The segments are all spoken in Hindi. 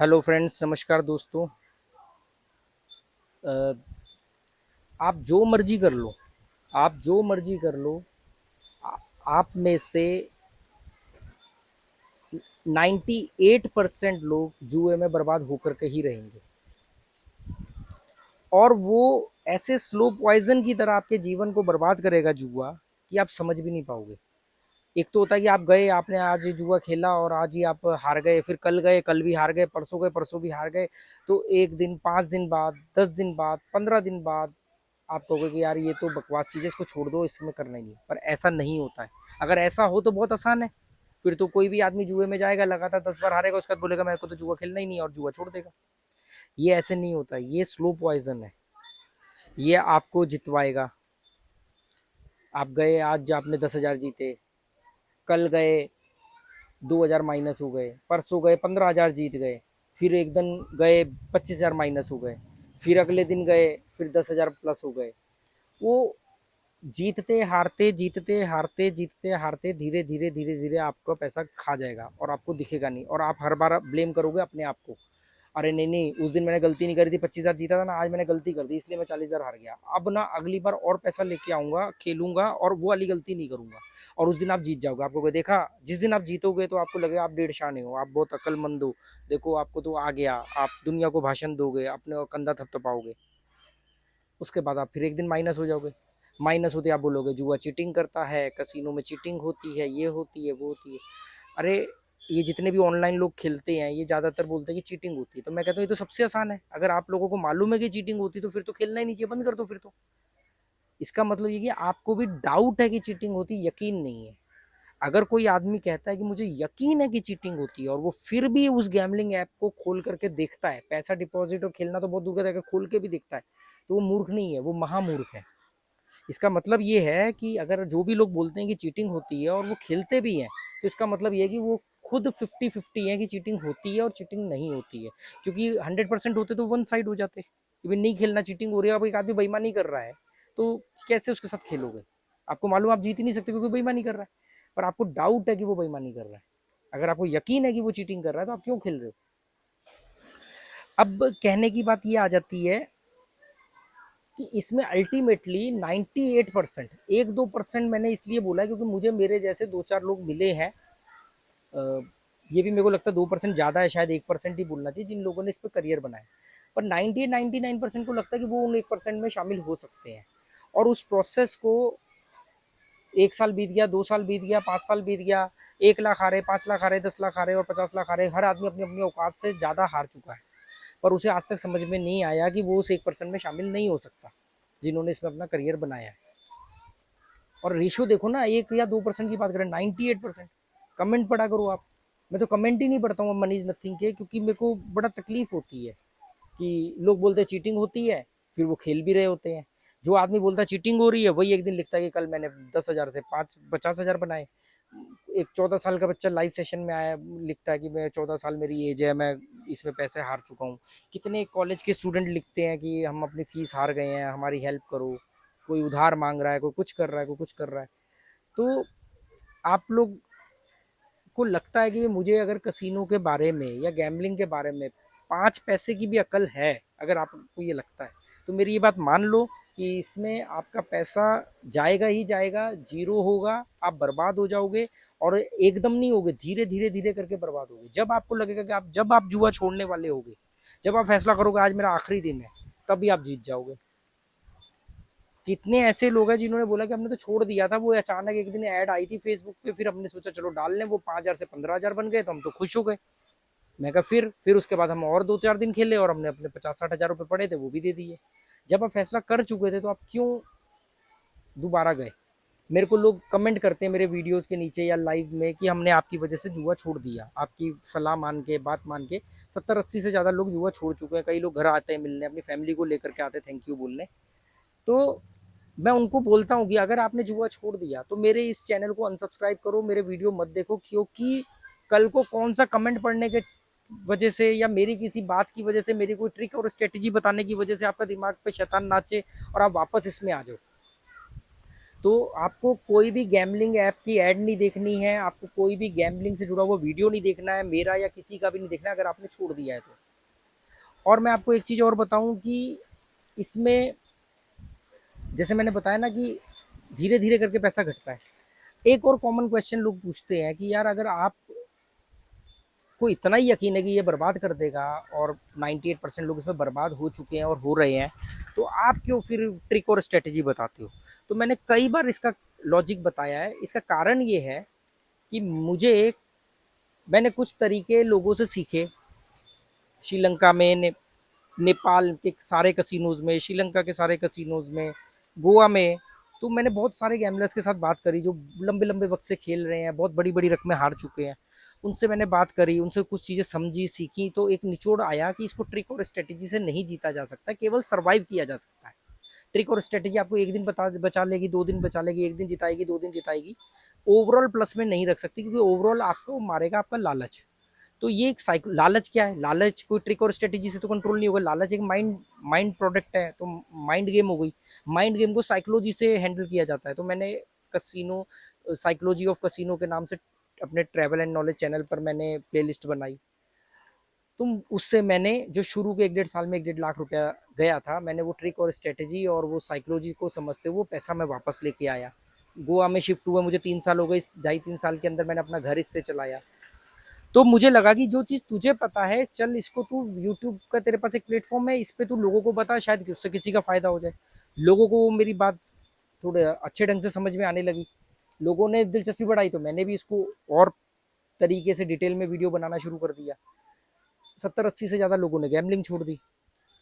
हेलो फ्रेंड्स, नमस्कार दोस्तों। अ, आप जो मर्जी कर लो, आप जो मर्जी कर लो, आ- आप में से 98% लोग जुए में बर्बाद होकर के ही रहेंगे। और वो ऐसे स्लो पॉइजन की तरह आपके जीवन को बर्बाद करेगा जुआ कि आप समझ भी नहीं पाओगे। एक तो होता है कि आप गए, आपने आज ही जुआ खेला और आज ही आप हार गए, फिर कल गए, कल भी हार गए, परसों भी हार गए। तो एक दिन, 5 दिन बाद, 10 दिन बाद, 15 दिन बाद आप कहोगे कि यार ये तो बकवास चीज़ है, इसको छोड़ दो, इसमें करना ही नहीं। पर ऐसा नहीं होता है। अगर ऐसा हो तो बहुत आसान है। फिर तो कोई भी आदमी जुए में जाएगा, लगातार 10 बार हारेगा, उसके बाद बोलेगा मेरे को तो जुआ खेलना ही नहीं है और जुआ छोड़ देगा। ये ऐसे नहीं होता है, ये स्लो पॉइजन है। ये आपको जितवाएगा। आप गए, आज आपने 10,000 जीते, कल गए 2,000 माइनस हो गए, परसों गए 15,000 जीत गए, फिर एक दिन गए 25,000 माइनस हो गए, फिर अगले दिन गए फिर 10,000 प्लस हो गए। वो जीतते हारते धीरे धीरे धीरे धीरे आपका पैसा खा जाएगा और आपको दिखेगा नहीं, और आप हर बार ब्लेम करोगे अपने आप को। अरे नहीं नहीं, उस दिन मैंने गलती नहीं करी थी, 25,000 जीता था ना, आज मैंने गलती कर दी इसलिए मैं 40,000 हार गया। अब ना अगली बार और पैसा लेके आऊंगा, खेलूंगा और वो वाली गलती नहीं करूंगा। और उस दिन आप जीत जाओगे। आपको देखा, जिस दिन आप जीतोगे तो आपको लगेगा आप डेढ़ शाने हो, आप बहुत अक्लमंद हो। देखो आपको तो आ गया, आप दुनिया को भाषण दोगे, अपने कंधा थपथपाओगे। उसके बाद आप फिर एक दिन माइनस हो जाओगे। माइनस होते आप बोलोगे जुआ चीटिंग करता है, कसिनो में चीटिंग होती है, ये होती है, वो होती है। अरे, ये जितने भी ऑनलाइन लोग खेलते हैं ये ज़्यादातर बोलते हैं कि चीटिंग होती है। तो मैं कहता हूँ ये तो सबसे आसान है। अगर आप लोगों को मालूम है कि चीटिंग होती है तो फिर तो खेलना ही नहीं चाहिए, बंद कर दो फिर तो। इसका मतलब ये कि आपको भी डाउट है कि चीटिंग होती, यकीन नहीं है। अगर कोई आदमी कहता है कि मुझे यकीन है कि चीटिंग होती है और वो फिर भी उस गैमलिंग ऐप को खोल करके देखता है, पैसा डिपॉजिट और खेलना तो बहुत दूर का है, अगर खोल के भी देखता है तो वो मूर्ख नहीं है, वो महामूर्ख है। इसका मतलब ये है कि अगर जो भी लोग बोलते हैं कि चीटिंग होती है और वो खेलते भी हैं, तो इसका मतलब ये है कि वो खुद 50-50 है कि चीटिंग होती है और चीटिंग नहीं होती है। क्योंकि 100% होते तो वन साइड हो जाते कि भाई नहीं खेलना, चीटिंग हो रही है। अब एक आदमी बेईमानी कर रहा है तो कैसे उसके साथ खेलोगे? आपको मालूम आप जीत ही नहीं सकते क्योंकि बेईमानी कर रहा है। पर आपको डाउट है कि वो बेईमानी कर रहा है। अगर आपको यकीन है कि वो चीटिंग कर रहा है तो आप क्यों खेल रहे हो? अब कहने की बात ये आ जाती है कि इसमें अल्टीमेटली 98%, 1-2% मैंने इसलिए बोला है क्योंकि मुझे मेरे जैसे 2-4 लोग मिले हैं। अ, ये भी मेरे को लगता है 2% ज़्यादा है, शायद 1% ही बोलना चाहिए, जिन लोगों ने इस पर करियर बनाया। पर 99% को लगता है कि वो उन 1% में शामिल हो सकते हैं। और उस प्रोसेस को 1 साल बीत गया, 2 साल बीत गया, 5 साल बीत गया, 1 लाख आ रहे, 5 लाख आ रहे, 10 लाख आ रहे और 50 लाख आ रहे, हर आदमी अपनी अपनी औकात से ज़्यादा हार चुका है। पर उसे आज तक समझ में नहीं आया कि वो उस 1% में शामिल नहीं हो सकता जिन्होंने इसमें अपना करियर बनाया है। और रेशियो देखो ना, 1 या 2% की बात करें, 98%। कमेंट पढ़ा करो आप। मैं तो कमेंट ही नहीं पढ़ता हूँ मनी इज नथिंग के, क्योंकि मेरे को बड़ा तकलीफ होती है कि लोग बोलते हैं चीटिंग होती है, फिर वो खेल भी रहे होते हैं। जो आदमी बोलता है चीटिंग हो रही है वही एक दिन लिखता है कि कल मैंने 10,000 से 50,000 बनाए। एक 14 साल का बच्चा लाइव सेशन में आया, लिखता है कि मैं 14 साल मेरी एज है, मैं इसमें पैसे हार चुका हूँ। कितने कॉलेज के स्टूडेंट लिखते हैं कि हम अपनी फीस हार गए हैं, हमारी हेल्प करो। कोई उधार मांग रहा है, कोई कुछ कर रहा है, कोई कुछ कर रहा है। तो आप लोग को लगता है कि मुझे अगर कसिनो के बारे में या गैम्बलिंग के बारे में 5 पैसे की भी अकल है, अगर आपको ये लगता है तो मेरी ये बात मान लो कि इसमें आपका पैसा जाएगा ही जाएगा, जीरो होगा, आप बर्बाद हो जाओगे। और एकदम नहीं होगे, धीरे धीरे धीरे करके बर्बाद होगे। जब आपको लगेगा कि आप, जब आप जुआ छोड़ने वाले होगे, जब आप फैसला करोगे आज मेरा आखिरी दिन है, तभी आप जीत जाओगे। कितने ऐसे लोग हैं जिन्होंने बोला कि हमने तो छोड़ दिया था, वो अचानक एक दिन ऐड आई थी फेसबुक पे, फिर हमने सोचा चलो डाल लें, वो 5,000 से 15,000 बन गए तो हम तो खुश हो गए। मैं कहा फिर उसके बाद हम और 2-4 दिन खेले और हमने अपने 50-60 हज़ार रुपये पड़े थे वो भी दे दिए। जब आप फैसला कर चुके थे तो आप क्यों दोबारा गए? मेरे को लोग कमेंट करते हैं मेरे वीडियोस के नीचे या लाइव में कि हमने आपकी वजह से जुआ छोड़ दिया, आपकी सलाह मान के, बात मान के। 70-80 से ज़्यादा लोग जुआ छोड़ चुके हैं। कई लोग घर आते हैं मिलने, अपनी फैमिली को लेकर के आते हैं थैंक यू बोलने। तो मैं उनको बोलता हूँ कि अगर आपने जुआ छोड़ दिया तो मेरे इस चैनल को अनसब्सक्राइब करो, मेरे वीडियो मत देखो, क्योंकि कल को कौन सा कमेंट पढ़ने के वजह से या मेरी किसी बात की वजह से, मेरी कोई ट्रिक और स्ट्रेटेजी बताने की वजह से आपका दिमाग पे शैतान नाचे और आप वापस इसमें आ जाओ। तो आपको कोई भी गैम्बलिंग ऐप की ऐड नहीं देखनी है, आपको कोई भी गैम्बलिंग से जुड़ा हुआ वीडियो नहीं देखना है, मेरा या किसी का भी नहीं देखना है, अगर आपने छोड़ दिया है तो। और मैं आपको एक चीज़ और बताऊं कि इसमें जैसे मैंने बताया ना कि धीरे धीरे करके पैसा घटता है। एक और कॉमन क्वेश्चन लोग पूछते हैं कि यार अगर आप को इतना ही यकीन है कि ये बर्बाद कर देगा और 98% लोग इसमें बर्बाद हो चुके हैं और हो रहे हैं, तो आप क्यों फिर ट्रिक और स्ट्रेटेजी बताते हो? तो मैंने कई बार इसका लॉजिक बताया है। इसका कारण ये है कि मैंने कुछ तरीके लोगों से सीखे। श्रीलंका में नेपाल के सारे कसिनोज में, श्रीलंका के सारे कसिनोज में, गोवा में। तो मैंने बहुत सारे गैमलर्स के साथ बात करी जो लंबे लंबे वक्त से खेल रहे हैं, बहुत बड़ी बड़ी रकमें हार चुके हैं। उनसे मैंने बात करी, उनसे कुछ चीज़ें समझी सीखी, तो एक निचोड़ आया कि इसको ट्रिक और स्ट्रेटेजी से नहीं जीता जा सकता, केवल सर्वाइव किया जा सकता है। ट्रिक और स्ट्रेटेजी आपको एक दिन बचा लेगी, 2 दिन बचा लेगी, एक दिन जिताएगी, 2 दिन जिताएगी, ओवरऑल प्लस में नहीं रख सकती, क्योंकि ओवरऑल आपको मारेगा आपका लालच। तो ये एक साइकिल, लालच क्या है? लालच कोई ट्रिक और स्ट्रेटेजी से तो कंट्रोल नहीं होगा। लालच एक माइंड माइंड प्रोडक्ट है, तो माइंड गेम हो गई। माइंड गेम को साइकोलॉजी से हैंडल किया जाता है। तो मैंने कसिनो, साइकोलॉजी ऑफ कसिनो के नाम से अपने ट्रैवल एंड नॉलेज चैनल पर मैंने प्लेलिस्ट बनाई। तुम उससे मैंने जो शुरू के 1-1.5 साल में 1-1.5 लाख रुपया गया था, मैंने वो ट्रिक और स्ट्रेटेजी और वो साइकोलॉजी को समझते वो पैसा मैं वापस लेके आया। गोवा में शिफ्ट हुआ मुझे 3 साल हो गए, 2.5-3 साल के अंदर मैंने अपना घर इससे चलाया। तो मुझे लगा कि जो चीज़ तुझे पता है, चल इसको तू, यूट्यूब का तेरे पास एक प्लेटफॉर्म है, इस पे तू लोगों को बता, शायद कि उससे किसी का फायदा हो जाए। लोगों को मेरी बात थोड़े अच्छे ढंग से समझ में आने लगी, लोगों ने दिलचस्पी बढ़ाई, तो मैंने भी इसको और तरीके से डिटेल में वीडियो बनाना शुरू कर दिया। 70-80 से ज़्यादा लोगों ने गैमलिंग छोड़ दी।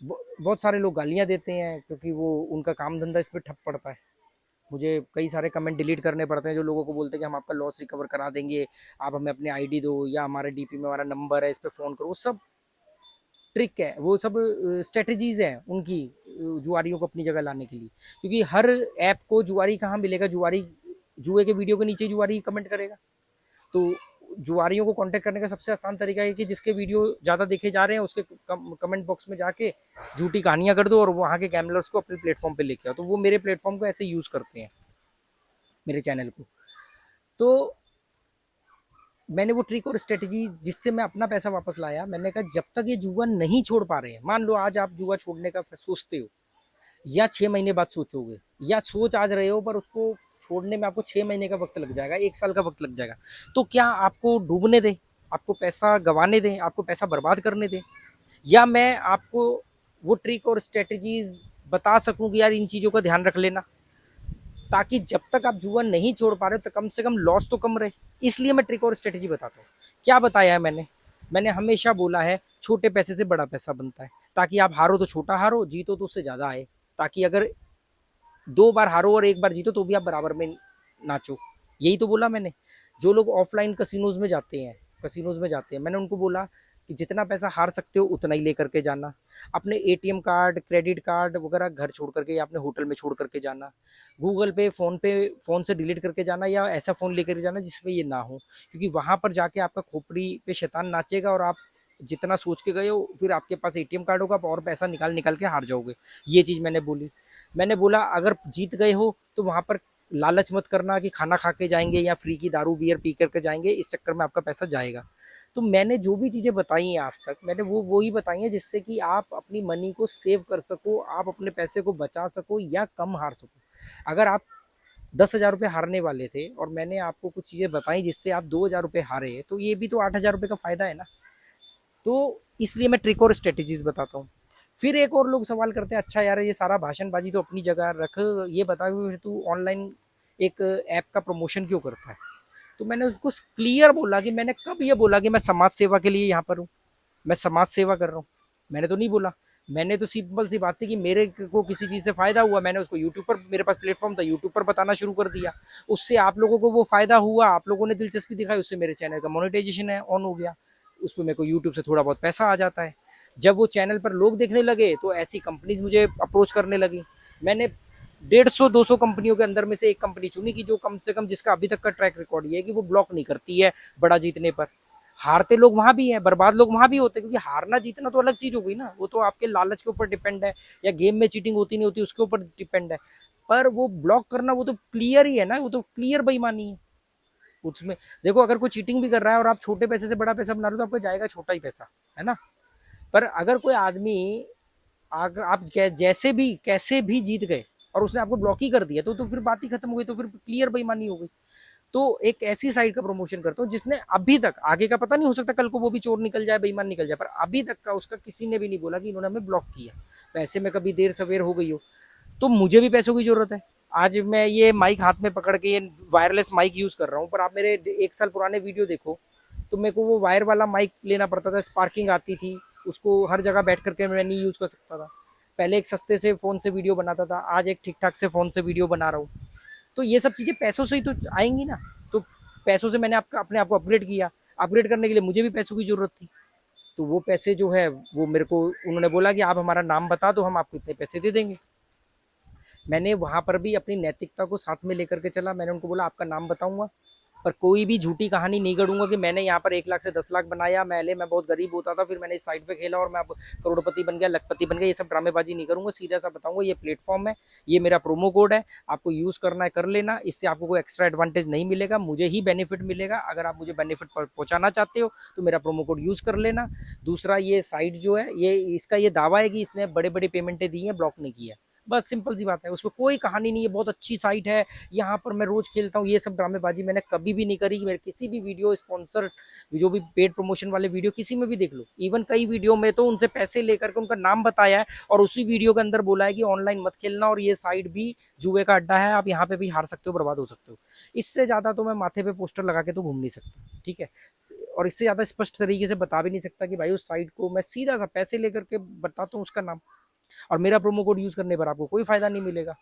बहुत सारे लोग गालियाँ देते हैं क्योंकि वो उनका काम धंधा इस पर ठप पड़ता है। मुझे कई सारे कमेंट डिलीट करने पड़ते हैं जो लोगों को बोलते हैं कि हम आपका लॉस रिकवर करा देंगे, आप हमें अपनी आईडी दो, या हमारे डीपी में हमारा नंबर है, इस पर फ़ोन करो। वो सब ट्रिक है, वो सब स्ट्रेटजीज हैं उनकी, जुआरियों को अपनी जगह लाने के लिए। क्योंकि हर ऐप को जुआरी कहाँ मिलेगा? जुआरी जुए के वीडियो के नीचे जुआरी कमेंट करेगा। तो जुआरियों को कांटेक्ट करने का सबसे आसान तरीका है कि जिसके वीडियो ज़्यादा देखे जा रहे हैं उसके कमेंट बॉक्स में जाके झूठी कहानियां कर दो और वहाँ के गैमलर्स को अपने प्लेटफॉर्म पे लेके आओ। तो वो मेरे प्लेटफॉर्म को ऐसे यूज़ करते हैं, मेरे चैनल को। तो मैंने वो ट्रिक और स्ट्रेटजी जिससे मैं अपना पैसा वापस लाया, मैंने कहा जब तक ये जुआ नहीं छोड़ पा रहे हैं, मान लो आज आप जुआ छोड़ने का सोचते हो, या 6 महीने बाद सोचोगे, या सोच आज रहे हो पर उसको छोड़ने में आपको 6 महीने का वक्त लग जाएगा, 1 साल का वक्त लग जाएगा, तो क्या आपको डूबने दें? आपको पैसा गंवाने दें? आपको पैसा बर्बाद करने दें? या मैं आपको वो ट्रिक और स्ट्रेटजीज बता सकूं कि यार इन चीज़ों का ध्यान रख लेना, ताकि जब तक आप जुआ नहीं छोड़ पा रहे तो कम से कम लॉस तो कम रहे। इसलिए मैं ट्रिक और स्ट्रेटजी बताता हूँ। क्या बताया है मैंने? मैंने हमेशा बोला है छोटे पैसे से बड़ा पैसा बनता है, ताकि आप हारो तो छोटा हारो, जीतो तो उससे ज़्यादा आए। ताकि अगर 2 बार हारो और 1 बार जीतो तो भी आप बराबर में नाचो। यही तो बोला मैंने। जो लोग ऑफलाइन कसिनोज में जाते हैं, मैंने उनको बोला कि जितना पैसा हार सकते हो उतना ही लेकर के जाना। अपने एटीएम कार्ड, क्रेडिट कार्ड वगैरह घर छोड़ करके या अपने होटल में छोड़ करके जाना। गूगल पे, फ़ोन से डिलीट करके जाना, या ऐसा फ़ोन लेकर जाना जिसमें ये ना हो, क्योंकि वहाँ पर जाके आपका खोपड़ी पे शैतान नाचेगा और आप जितना सोच के गए हो, फिर आपके पास एटीएम कार्ड होगा, आप और पैसा निकाल निकाल के हार जाओगे। ये चीज़ मैंने बोली। मैंने बोला अगर जीत गए हो तो वहाँ पर लालच मत करना कि खाना खा के जाएंगे या फ्री की दारू बियर पी करके जाएंगे, इस चक्कर में आपका पैसा जाएगा। तो मैंने जो भी चीज़ें बताई हैं आज तक, मैंने वो ही बताई हैं जिससे कि आप अपनी मनी को सेव कर सको, आप अपने पैसे को बचा सको या कम हार सको। अगर आप 10,000 रुपये हारने वाले थे और मैंने आपको कुछ चीज़ें बताई जिससे आप 2,000 रुपये हारे, तो ये भी तो 8,000 रुपये का फ़ायदा है ना। तो इसलिए मैं ट्रिक और स्ट्रेटेजीज बताता हूँ। फिर एक और लोग सवाल करते हैं, अच्छा यार ये सारा भाषणबाजी तो अपनी जगह रख, ये बता फिर तू ऑनलाइन एक ऐप का प्रमोशन क्यों करता है? तो मैंने उसको क्लियर बोला कि मैंने कब ये बोला कि मैं समाज सेवा के लिए यहाँ पर हूँ, मैं समाज सेवा कर रहा हूँ? मैंने तो नहीं बोला। मैंने तो सिंपल सी बात थी कि मेरे को किसी चीज़ से फ़ायदा हुआ, मैंने उसको यूट्यूब पर, मेरे पास प्लेटफॉर्म था, यूट्यूब पर बताना शुरू कर दिया। उससे आप लोगों को वो फ़ायदा हुआ, आप लोगों ने दिलचस्पी दिखाई, उससे मेरे चैनल का मोनेटाइजेशन है ऑन हो गया, उस पर मेरे को यूट्यूब से थोड़ा बहुत पैसा आ जाता है। जब वो चैनल पर लोग देखने लगे तो ऐसी कंपनीज मुझे अप्रोच करने लगी। मैंने 150-200 कंपनियों के अंदर में से एक कंपनी चुनी कि जो कम से कम, जिसका अभी तक का ट्रैक रिकॉर्ड ये है कि वो ब्लॉक नहीं करती है बड़ा जीतने पर। हारते लोग वहां भी हैं, बर्बाद लोग वहां भी होते हैं, क्योंकि हारना जीतना तो अलग चीज हो गई ना, वो तो आपके लालच के ऊपर डिपेंड है, या गेम में चीटिंग होती नहीं होती उसके ऊपर डिपेंड है। पर वो ब्लॉक करना वो तो क्लियर ही है ना, वो तो क्लियर बेईमानी है उसमें। देखो अगर कोई चीटिंग भी कर रहा है और आप छोटे पैसे से बड़ा पैसा बना रहे हो तो आपको जाएगा छोटा ही पैसा, है ना। पर अगर कोई आदमी आप जैसे भी कैसे भी जीत गए और उसने आपको ब्लॉक ही कर दिया तो फिर बात ही खत्म हो गई, तो फिर क्लियर बेईमानी हो गई। तो एक ऐसी साइट का प्रमोशन करता हूँ जिसने अभी तक, आगे का पता नहीं, हो सकता कल को वो भी चोर निकल जाए, बेईमान निकल जाए, पर अभी तक का उसका किसी ने भी नहीं बोला कि इन्होंने हमें ब्लॉक किया। पैसे में कभी देर सवेर हो गई हो तो मुझे भी पैसों की जरूरत है। आज मैं ये माइक हाथ में पकड़ के ये वायरलेस माइक यूज कर रहा हूँ, पर आप मेरे 1 साल पुराने वीडियो देखो तो मेरे को वो वायर वाला माइक लेना पड़ता था, स्पार्किंग आती थी, उसको हर जगह बैठ करके मैं नहीं यूज कर सकता था। पहले एक सस्ते से फोन से वीडियो बनाता था, आज एक ठीक ठाक से फोन से वीडियो बना रहा हूँ। तो ये सब चीजें पैसों से ही तो आएंगी ना। तो पैसों से मैंने अपने आप को अपग्रेड किया, अपग्रेड करने के लिए मुझे भी पैसों की जरूरत थी। तो वो पैसे जो है वो मेरे को उन्होंने बोला कि आप हमारा नाम बता दो, हम आपको इतने पैसे दे देंगे। मैंने वहाँ पर भी अपनी नैतिकता को साथ में लेकर के चला। मैंने उनको बोला आपका नाम बताऊंगा पर कोई भी झूठी कहानी नहीं गढ़ूंगा कि मैंने यहाँ पर 1 लाख से 10 लाख बनाया, मैं बहुत गरीब होता था फिर मैंने इस साइड पे खेला और मैं अब करोड़पति बन गया, लखपति बन गया। ये सब ड्रामेबाजी नहीं करूंगा, सीधा सा बताऊंगा ये प्लेटफॉर्म है, ये मेरा प्रोमो कोड है, आपको यूज करना है कर लेना, इससे आपको कोई एक्स्ट्रा एडवांटेज नहीं मिलेगा, मुझे ही बेनिफिट मिलेगा। अगर आप मुझे बेनिफिट पहुंचाना चाहते हो तो मेरा प्रोमो कोड यूज कर लेना। दूसरा ये साइट जो है ये इसका ये दावा है कि इसने बड़े बड़े पेमेंटें दी हैं, ब्लॉक नहीं किया। बस सिंपल सी बात है, उसमें कोई कहानी नहीं है, बहुत अच्छी साइट है, यहाँ पर मैं रोज खेलता हूँ। ये सब ड्रामेबाजी मैंने कभी भी नहीं करी। मेरे किसी भी वीडियो स्पॉन्सर जो भी पेड प्रमोशन वाले वीडियो किसी में भी देख लो, इवन कई वीडियो में तो उनसे पैसे लेकर के उनका नाम बताया है और उसी वीडियो के अंदर बोला है कि ऑनलाइन मत खेलना और ये साइट भी जुए का अड्डा है, आप यहाँ पे भी हार सकते हो, बर्बाद हो सकते हो। इससे ज्यादा तो मैं माथे पे पोस्टर लगा के तो घूम नहीं सकता, ठीक है। और इससे ज्यादा स्पष्ट तरीके से बता भी नहीं सकता कि भाई उस साइट को मैं सीधा सा पैसे लेकर के बताता हूँ उसका नाम, और मेरा प्रोमो कोड यूज करने पर आपको कोई फायदा नहीं मिलेगा।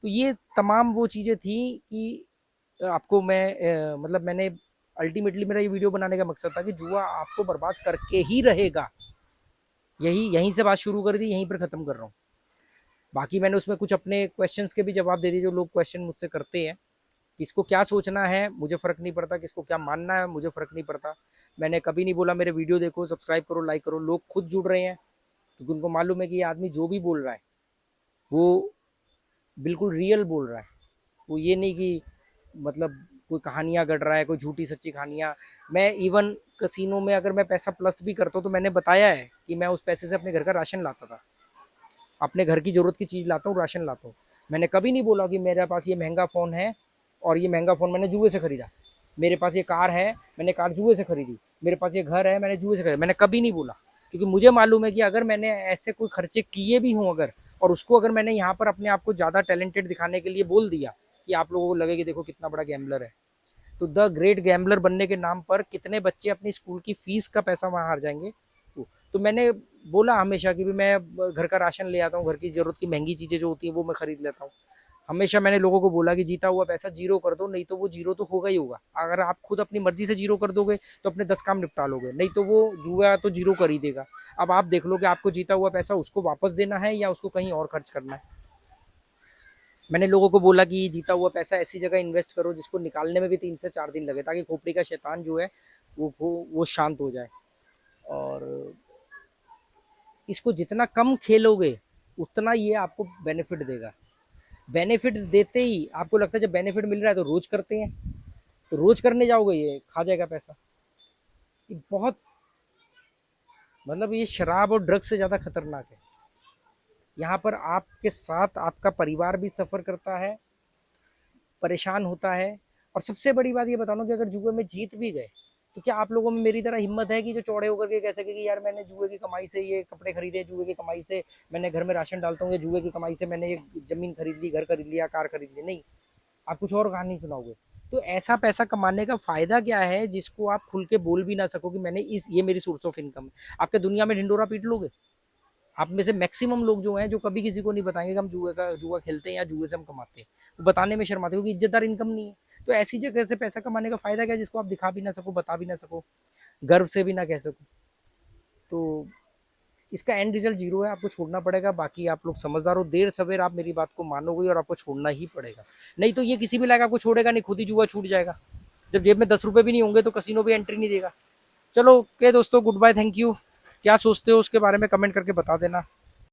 तो ये तमाम वो चीजें थी कि आपको मैं मतलब मैंने अल्टीमेटली मेरा ये वीडियो बनाने का मकसद था कि जुआ आपको बर्बाद करके ही रहेगा। यहीं से बात शुरू कर दी, यहीं पर खत्म कर रहा हूँ। बाकी मैंने उसमें कुछ अपने क्वेश्चंस के भी जवाब दे दिए जो लोग क्वेश्चन मुझसे करते हैं। किसको क्या सोचना है मुझे फर्क नहीं पड़ता, किसको क्या मानना है मुझे फर्क नहीं पड़ता। मैंने कभी नहीं बोला मेरे वीडियो देखो, सब्सक्राइब करो, लाइक करो। लोग खुद जुड़ रहे हैं क्योंकि उनको मालूम है कि ये आदमी जो भी बोल रहा है वो बिल्कुल रियल बोल रहा है। वो ये नहीं कि मतलब कोई कहानियां गढ़ रहा है, कोई झूठी सच्ची कहानियां। मैं इवन कसिनो में अगर मैं पैसा प्लस भी करता हूँ तो मैंने बताया है कि मैं उस पैसे से अपने घर का राशन लाता था, अपने घर की जरूरत की चीज़ लाता हूँ, राशन लाता हूँ। मैंने कभी नहीं बोला कि मेरे पास ये महंगा फ़ोन है और ये महंगा फ़ोन मैंने जुए से खरीदा, मेरे पास ये कार है मैंने कार जुए से खरीदी, मेरे पास ये घर है मैंने जुए से खरीदा। मैंने कभी नहीं बोला क्योंकि मुझे मालूम है कि अगर मैंने ऐसे कोई खर्चे किए भी हों अगर, और उसको अगर मैंने यहाँ पर अपने आप को ज़्यादा टैलेंटेड दिखाने के लिए बोल दिया कि आप लोगों को लगे कि देखो कितना बड़ा गैम्बलर है, तो द ग्रेट गैम्बलर बनने के नाम पर कितने बच्चे अपनी स्कूल की फीस का पैसा वहाँ हार जाएंगे। तो मैंने बोला हमेशा कि भी मैं घर का राशन ले आता हूँ, घर की जरूरत की महंगी चीज़ें जो होती हैं वो मैं खरीद लेता हूँ। हमेशा मैंने लोगों को बोला कि जीता हुआ पैसा जीरो कर दो, नहीं तो वो जीरो तो होगा ही होगा। अगर आप खुद अपनी मर्जी से जीरो कर दोगे तो अपने 10 काम निपटा लोगे, नहीं तो वो जुआ तो जीरो कर ही देगा। अब आप देख लो कि आपको जीता हुआ पैसा उसको वापस देना है या उसको कहीं और खर्च करना है। मैंने लोगों को बोला कि जीता हुआ पैसा ऐसी जगह इन्वेस्ट करो जिसको निकालने में भी 3 से 4 दिन लगे, ताकि खोपड़ी का शैतान जो है वो शांत हो जाए। और इसको जितना कम खेलोगे उतना ये आपको बेनिफिट देगा। बेनिफिट देते ही आपको लगता है जब बेनिफिट मिल रहा है तो रोज करते हैं, तो रोज करने जाओगे ये खा जाएगा पैसा। ये बहुत मतलब ये शराब और ड्रग्स से ज़्यादा खतरनाक है। यहाँ पर आपके साथ आपका परिवार भी सफ़र करता है, परेशान होता है। और सबसे बड़ी बात ये बताऊँ कि अगर जुए में जीत भी गए तो क्या आप लोगों में मेरी तरह हिम्मत है कि जो चौड़े होकर के कह सके कि यार मैंने जुए की कमाई से ये कपड़े खरीदे, जुए की कमाई से मैंने घर में राशन डालता हूँ, या जुए की कमाई से मैंने ये जमीन खरीद ली, घर खरीद लिया, कार खरीद ली? नहीं, आप कुछ और कहानी सुनाओगे। तो ऐसा पैसा कमाने का फायदा क्या है जिसको आप खुल के बोल भी ना सको कि मैंने इस ये मेरी सोर्स ऑफ इनकम है। आपके दुनिया में ढिंडोरा पीट लोगे। आप में से मैक्सिमम लोग जो हैं जो कभी किसी को नहीं बताएंगे कि हम जुआ खेलते हैं या जुए से हम कमाते हैं, वो बताने में शर्माते हैं क्योंकि इज्जतदार इनकम नहीं है। तो ऐसी जगह से पैसा कमाने का फायदा क्या है जिसको आप दिखा भी ना सको, बता भी ना सको, गर्व से भी ना कह सको। तो इसका एंड रिजल्ट जीरो है, आपको छोड़ना पड़ेगा। बाकी आप लोग समझदार हो, देर सवेर आप मेरी बात को मानोगे और आपको छोड़ना ही पड़ेगा। नहीं तो ये किसी भी लायक आपको छोड़ेगा नहीं, खुद ही जुआ छूट जाएगा। जब जेब में 10 रुपये भी नहीं होंगे तो कसिनो भी एंट्री नहीं देगा। चलो ओके दोस्तों, गुड बाय, थैंक यू। क्या सोचते हो उसके बारे में कमेंट करके बता देना।